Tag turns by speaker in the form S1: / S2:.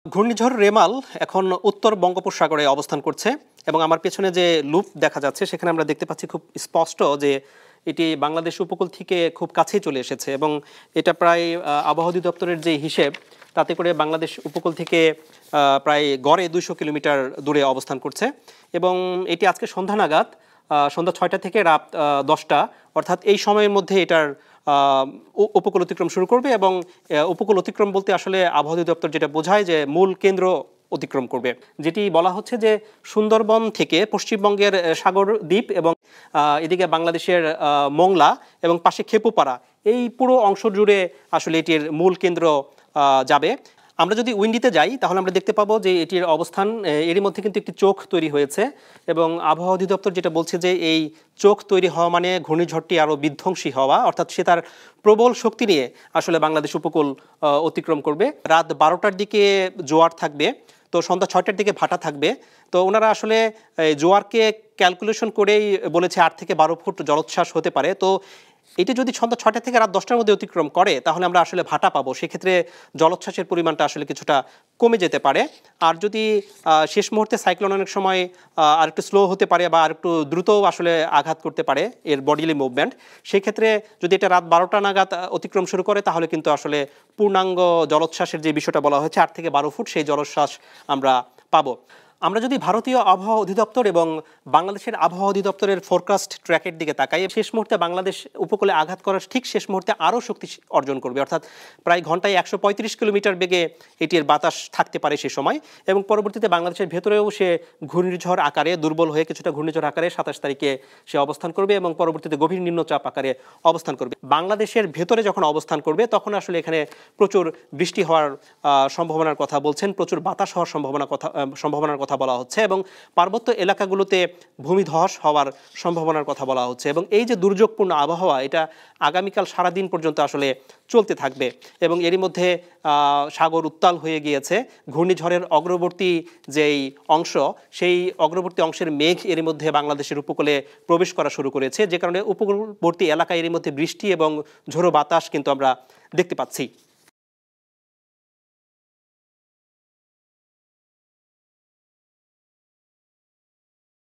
S1: ঘূর্ণিঝড় রেমাল এখন উত্তর বঙ্গোপসাগরে অবস্থান করছে এবং আমার পেছনে যে লুপ দেখা যাচ্ছে সেখানে আমরা দেখতে পাচ্ছি খুব স্পষ্ট যে এটি বাংলাদেশ উপকূল থেকে খুব কাছেই চলে এসেছে এবং এটা প্রায় আবহাওয়া অধিদপ্তরের যে হিসেব তাতে করে বাংলাদেশ উপকূল থেকে প্রায় গড়ে 200 কিলোমিটার দূরে অবস্থান করছে এবং এটি আজকে সন্ধ্যা নাগাদ সন্ধ্যা 6টা থেকে রাত 10টা অর্থাৎ এই সময়ের মধ্যে এটার উপকূল অতিক্রম শুরু করবে এবং উপকূল অতিক্রম বলতে আসলে আবহাওয়া অধিদপ্তর যেটা বোঝায় যে মূল কেন্দ্র অতিক্রম করবে, যেটি বলা হচ্ছে যে সুন্দরবন থেকে পশ্চিমবঙ্গের সাগর দ্বীপ এবং এদিকে বাংলাদেশের মোংলা এবং পাশে খেপুপাড়া এই পুরো অংশ জুড়ে আসলে এটির মূল কেন্দ্র যাবে। আমরা যদি উইন্ডিতে যাই তাহলে আমরা দেখতে পাবো যে এটির অবস্থান এরই মধ্যে কিন্তু একটি চোখ তৈরি হয়েছে এবং আবহাওয়া অধিদপ্তর যেটা বলছে যে এই চোখ তৈরি হওয়া মানে ঘূর্ণিঝড়টি আরও বিধ্বংসী হওয়া, অর্থাৎ সে তার প্রবল শক্তি নিয়ে আসলে বাংলাদেশ উপকূল অতিক্রম করবে। রাত 12টার দিকে জোয়ার থাকবে, তো সন্ধ্যা 6টার দিকে ভাটা থাকবে। তো ওনারা আসলে জোয়ারকে ক্যালকুলেশন করেই বলেছে 8 থেকে 12 ফুট জলোচ্ছ্বাস হতে পারে। তো এটি যদি সন্ধ্যা 6টা থেকে রাত 10টার মধ্যে অতিক্রম করে তাহলে আমরা আসলে ভাটা পাবো, সেক্ষেত্রে জলোচ্ছ্বাসের পরিমাণটা আসলে কিছুটা কমে যেতে পারে। আর যদি শেষ মুহূর্তে সাইক্লোন অনেক সময় আর একটু স্লো হতে পারে বা আর একটু দ্রুত আসলে আঘাত করতে পারে এর বডিলি মুভমেন্ট, সেক্ষেত্রে যদি এটা রাত 12টা নাগাদ অতিক্রম শুরু করে তাহলে কিন্তু আসলে পূর্ণাঙ্গ জলোচ্ছ্বাসের যে বিষয়টা বলা হয়েছে 8 থেকে 12 ফুট সেই জলোচ্ছ্বাস আমরা পাবো। আমরা যদি ভারতীয় আবহাওয়া অধিদপ্তর এবং বাংলাদেশের আবহাওয়া অধিদপ্তরের ফোরকাস্ট ট্র্যাকের দিকে তাকাই, শেষ মুহূর্তে বাংলাদেশ উপকূলে আঘাত করার ঠিক শেষ মুহূর্তে আরও শক্তি অর্জন করবে, অর্থাৎ প্রায় ঘন্টায় 135 কিলোমিটার বেগে এটির বাতাস থাকতে পারে সে সময় এবং পরবর্তীতে বাংলাদেশের ভেতরেও সে ঘূর্ণিঝড় আকারে দুর্বল হয়ে কিছুটা ঘূর্ণিঝড় আকারে 27 তারিখে সে অবস্থান করবে এবং পরবর্তীতে গভীর নিম্নচাপ আকারে অবস্থান করবে। বাংলাদেশের ভেতরে যখন অবস্থান করবে তখন আসলে এখানে প্রচুর বৃষ্টি হওয়ার সম্ভাবনার কথা বলছেন, প্রচুর বাতাস হওয়ার সম্ভাবনার কথা বলা হচ্ছে এবং পার্বত্য এলাকাগুলোতে ভূমিধস হওয়ার সম্ভাবনার কথা বলা হচ্ছে এবং এই যে দুর্যোগপূর্ণ আবহাওয়া এটা আগামীকাল সারাদিন পর্যন্ত আসলে চলতে থাকবে এবং এরই মধ্যে সাগর উত্তাল হয়ে গিয়েছে। ঘূর্ণিঝড়ের অগ্রবর্তী যেই অংশ সেই অগ্রবর্তী অংশের মেঘ এরই মধ্যে বাংলাদেশের উপকূলে প্রবেশ করা শুরু করেছে, যে কারণে উপকূলবর্তী এলাকায় এরই মধ্যে বৃষ্টি এবং ঝোড়ো বাতাস কিন্তু আমরা দেখতে পাচ্ছি।